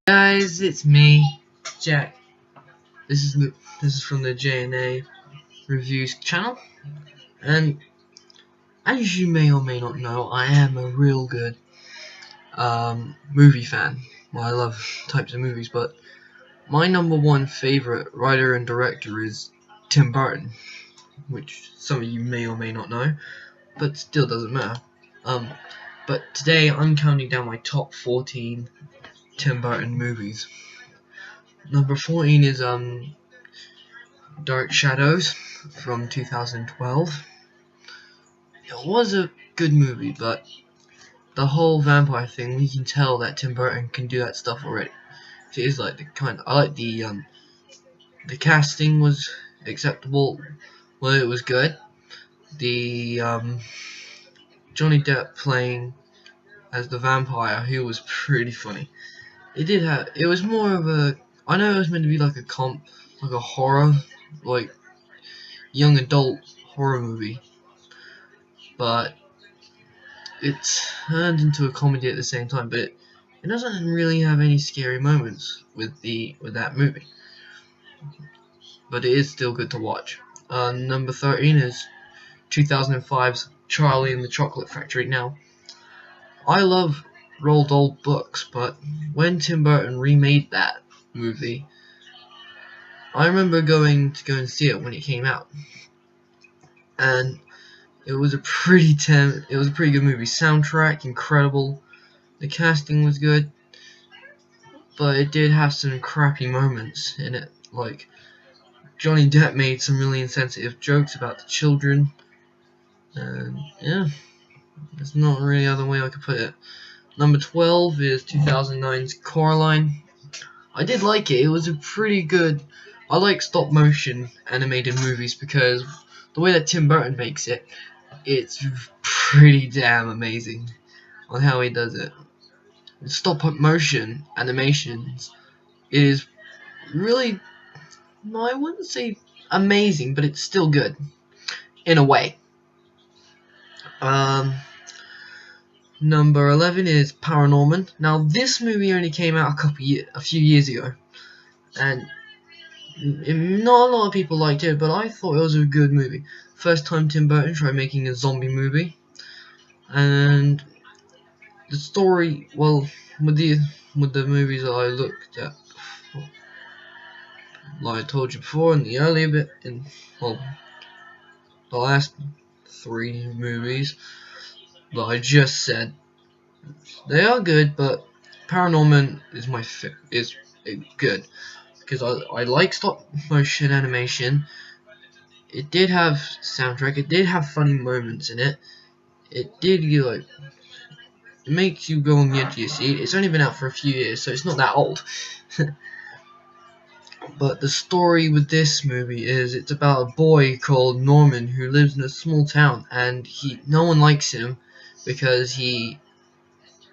Guys, it's me, Jack. This is from the J&A Reviews channel, and as you may or may not know, I am a real good movie fan. Well, I love types of movies, but my number one favorite writer and director is Tim Burton, which some of you may or may not know, but still doesn't matter. But today I'm counting down my top 14 Tim Burton movies. Number 14 is Dark Shadows from 2012. It was a good movie, but the whole vampire thing, we can tell that Tim Burton can do that stuff already. It is like I like the casting was acceptable. Well, it was good. The Johnny Depp playing as the vampire, he was pretty funny. It was more of a, I know it was meant to be like a horror, like young adult horror movie, but it turned into a comedy at the same time. But it doesn't really have any scary moments with that movie, but it is still good to watch. Number 13 is 2005's Charlie and the Chocolate Factory. Now, I love Roald Dahl books, but when Tim Burton remade that movie, I remember going to go and see it when it came out, and it was a pretty good movie. Soundtrack incredible, the casting was good, but it did have some crappy moments in it. Like Johnny Depp made some really insensitive jokes about the children, and yeah, there's not really other way I could put it. Number 12 is 2009's Coraline. I did like it. It was a pretty good. I like stop motion animated movies because the way that Tim Burton makes it, it's pretty damn amazing on how he does it. Stop motion animations is really, no, I wouldn't say amazing, but it's still good in a way. Number 11 is Paranorman. Now, this movie only came out a few years ago, and not a lot of people liked it, but I thought it was a good movie. First time Tim Burton tried making a zombie movie, and the story, well, with the movies that I looked at, like I told you before in the earlier bit, the last 3 movies that I just said, they are good, but Paranorman is good because I like stop motion animation. It did have soundtrack. It did have funny moments in it. It did it makes you go on the edge of your seat. It's only been out for a few years, so it's not that old. But the story with this movie is it's about a boy called Norman who lives in a small town, and no one likes him because he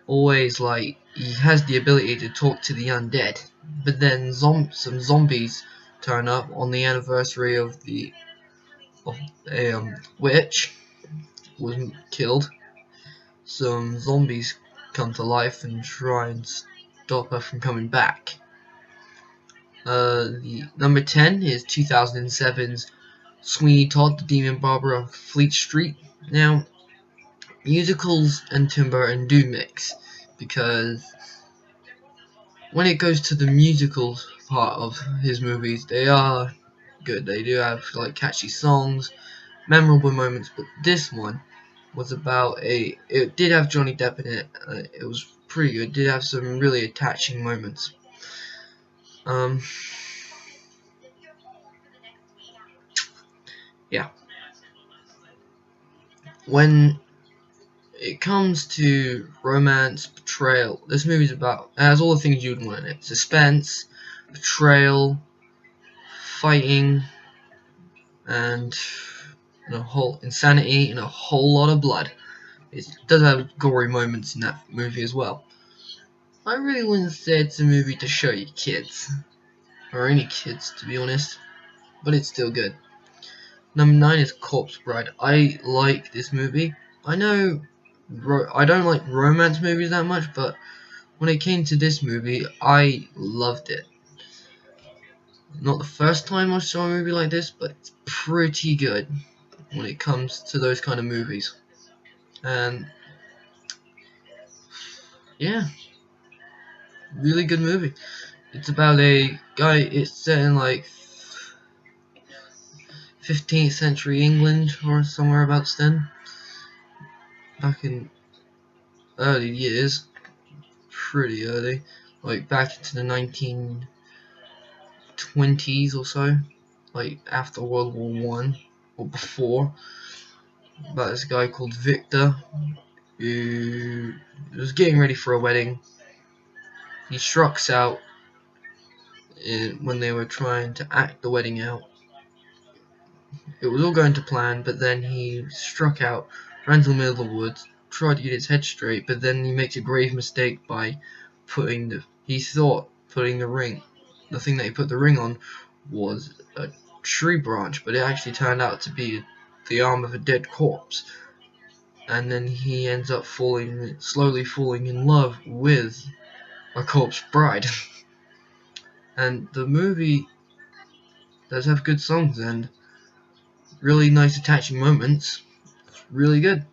always he has the ability to talk to the undead. But then some zombies turn up on the anniversary of a witch was killed. Some zombies come to life and try and stop her from coming back. The number 10 is 2007's Sweeney Todd, the Demon Barber on Fleet Street. Now, musicals and Tim Burton do mix, because when it goes to the musical part of his movies, they are good. They do have catchy songs, memorable moments, but this one was about it did have Johnny Depp in it. It was pretty good. It did have some really attaching moments. Yeah. When it comes to romance, betrayal, this movie's it has all the things you'd want in it: suspense, betrayal, fighting, and a whole insanity, and a whole lot of blood. It does have gory moments in that movie as well. I really wouldn't say it's a movie to show your kids, or any kids, to be honest, but it's still good. Number 9 is Corpse Bride. I like this movie. I know I don't like romance movies that much, but when it came to this movie, I loved it. Not the first time I saw a movie like this, but it's pretty good when it comes to those kind of movies. And yeah, really good movie. It's about a guy. It's set in like 15th century England or somewhere about then, back in early years, pretty early, like back into the 1920s or so, like after World War One or before. About this guy called Victor who was getting ready for a wedding. He strikes out when they were trying to act the wedding out. It was all going to plan, but then he struck out, ran to the middle of the woods, tried to get his head straight, but then he makes a grave mistake by he thought putting the thing that he put the ring on was a tree branch, but it actually turned out to be the arm of a dead corpse. And then he ends up slowly falling in love with a corpse bride. And the movie does have good songs and really nice attaching moments. It's really good.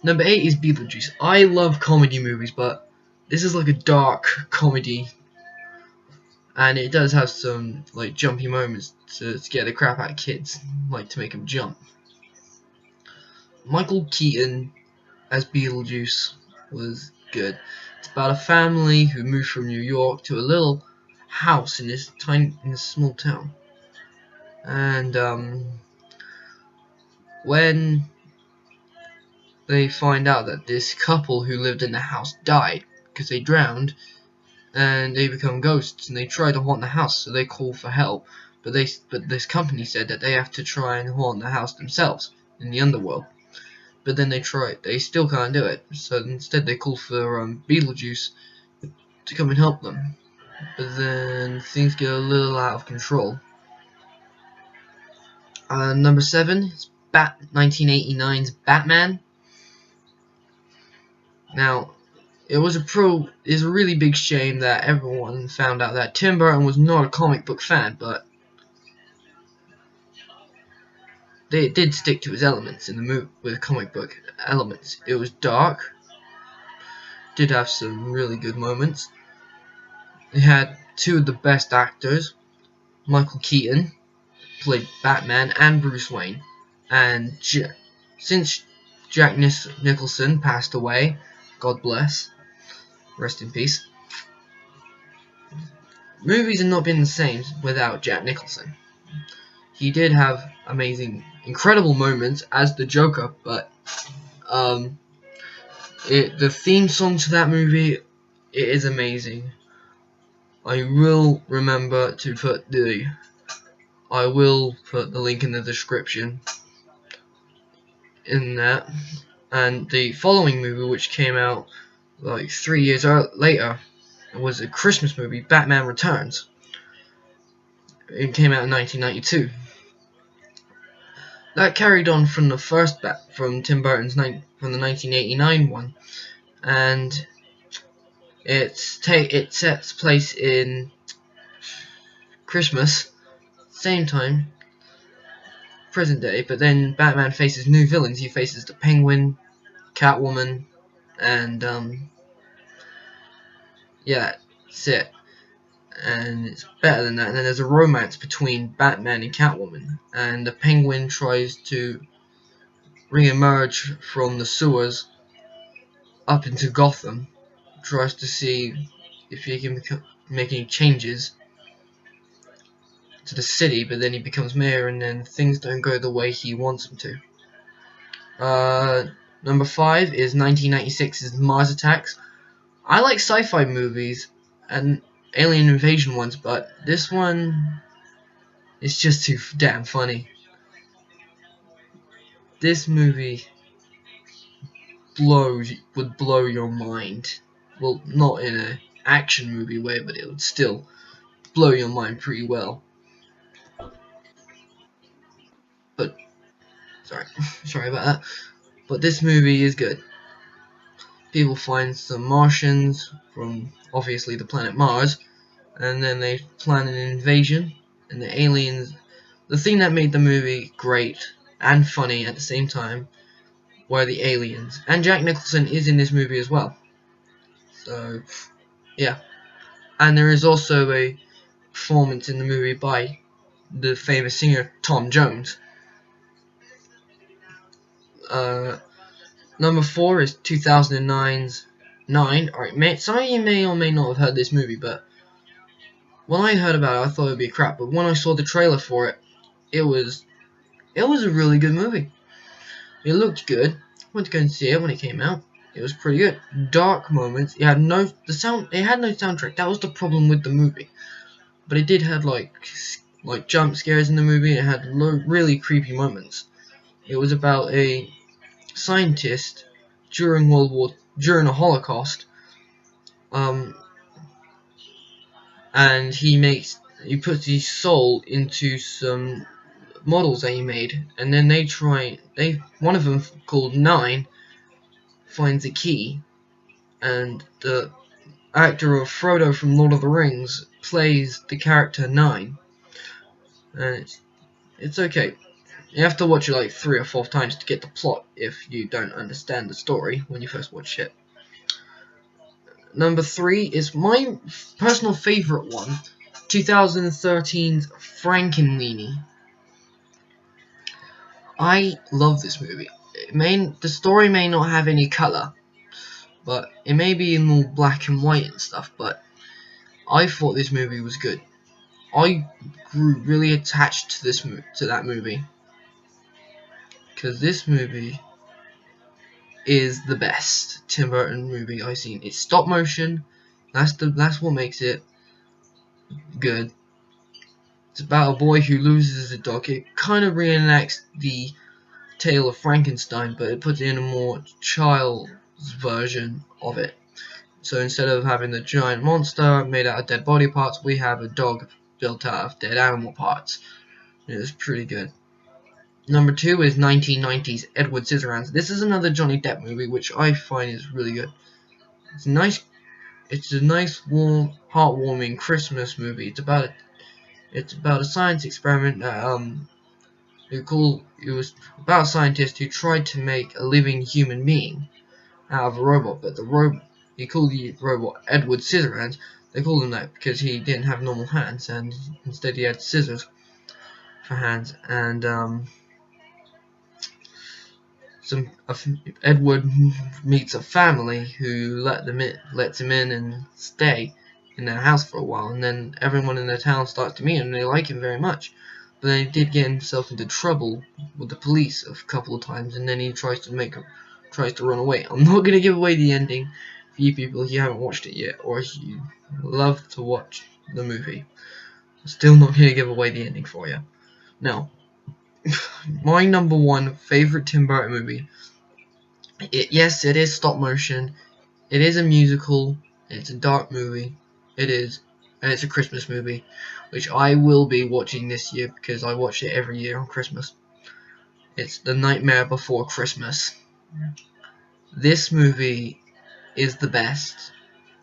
Number 8 is Beetlejuice. I love comedy movies, but this is like a dark comedy, and it does have some like jumpy moments to scare the crap out of kids, like to make them jump. Michael Keaton as Beetlejuice was good. It's about a family who moved from New York to a little house in this small town, and when they find out that this couple who lived in the house died because they drowned, and they become ghosts, and they try to haunt the house, so they call for help. But this company said that they have to try and haunt the house themselves in the underworld. But then they still can't do it. So instead they call for Beetlejuice to come and help them. But then things get a little out of control. Number 7 is 1989's Batman. Now, it's a really big shame that everyone found out that Tim Burton was not a comic book fan, but they did stick to his elements in the movie with comic book elements. It was dark, did have some really good moments. It had two of the best actors. Michael Keaton played Batman and Bruce Wayne, and since Jack Nicholson passed away, God bless, rest in peace, movies have not been the same without Jack Nicholson. He did have incredible moments as the Joker, but the theme song to that movie, it is amazing. I will put the link in the description in that. And the following movie, which came out like 3 years later, was a Christmas movie, Batman Returns. It came out in 1992. That carried on from the first from Tim Burton's from the 1989 one, and it sets place in Christmas, same time, present day. But then Batman faces new villains. He faces the Penguin, Catwoman, and yeah, that's it. And it's better than that. And then there's a romance between Batman and Catwoman, and the Penguin tries to re-emerge from the sewers up into Gotham, tries to see if he can make any changes to the city, but then he becomes mayor, and then things don't go the way he wants them to. Number 5 is 1996's Mars Attacks. I like sci-fi movies and alien invasion ones, but this one is just too damn funny. This movie would blow your mind. Well, not in an action movie way, but it would still blow your mind pretty well. But sorry about that. But this movie is good. people find some Martians from obviously the planet Mars, and then they plan an invasion, and the aliens. The thing that made the movie great and funny at the same time were the aliens, and Jack Nicholson is in this movie as well. So yeah, and there is also a performance in the movie by the famous singer Tom Jones. Number 4 is 2009's 9. Alright, some of you may or may not have heard this movie, but when I heard about it, I thought it would be crap. But when I saw the trailer for it, it was a really good movie. It looked good. I went to go and see it when it came out. It was pretty good. Dark moments. It had no soundtrack. That was the problem with the movie. But it did have like jump scares in the movie. And it had really creepy moments. It was about a scientist during the Holocaust, and he puts his soul into some models that he made, and then one of them called 9 finds a key, and the actor of Frodo from Lord of the Rings plays the character 9, and it's okay. You have to watch it like 3 or 4 times to get the plot if you don't understand the story when you first watch it. Number 3 is my personal favourite one, 2013's Frankenweenie. I love this movie. The story may not have any colour, but it may be in all black and white and stuff, but I thought this movie was good. I grew really attached to that movie. Because this movie is the best Tim Burton movie I've seen. It's stop motion. That's what makes it good. It's about a boy who loses a dog. It kind of reenacts the tale of Frankenstein, but it puts in a more child's version of it. So instead of having the giant monster made out of dead body parts, we have a dog built out of dead animal parts. It was pretty good. Number 2 is 1990's Edward Scissorhands. This is another Johnny Depp movie, which I find is really good. It's a nice, warm, heartwarming Christmas movie. It's about a science experiment that it was about a scientist who tried to make a living human being out of a robot, but he called the robot Edward Scissorhands. They called him that because he didn't have normal hands, and instead he had scissors for hands. And Edward meets a family who lets him in and stay in their house for a while, and then everyone in their town starts to meet him and they like him very much. But then he did get himself into trouble with the police a couple of times, and then he tries to run away. I'm not going to give away the ending for you people if you haven't watched it yet, or if you love to watch the movie. I'm still not going to give away the ending for you. Now, my number 1 favorite Tim Burton movie. Yes, it is stop motion. It is a musical. It's a dark movie. It is, and it's a Christmas movie, which I will be watching this year because I watch it every year on Christmas. It's The Nightmare Before Christmas. This movie is the best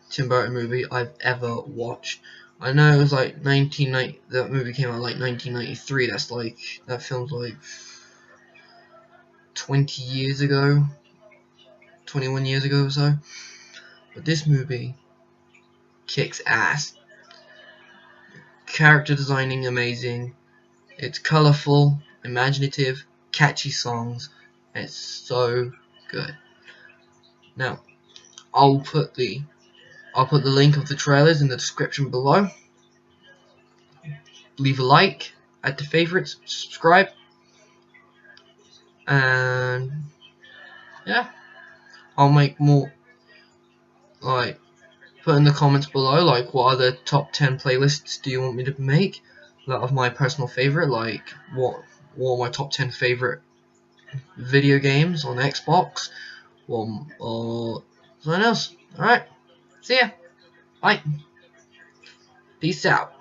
Tim Burton movie I've ever watched. I know it was like that movie came out like 1993. That film's like 20 years ago, 21 years ago or so. But this movie kicks ass. Character designing amazing. It's colourful, imaginative, catchy songs. And it's so good. Now, I'll put the link of the trailers in the description below. Leave a like, add to favorites, subscribe, and yeah, I'll make more. Like, put in the comments below, like, what other top 10 playlists do you want me to make? That of my personal favorite, like what are my top 10 favorite video games on Xbox, or something else. Alright, see ya. Bye. Peace out.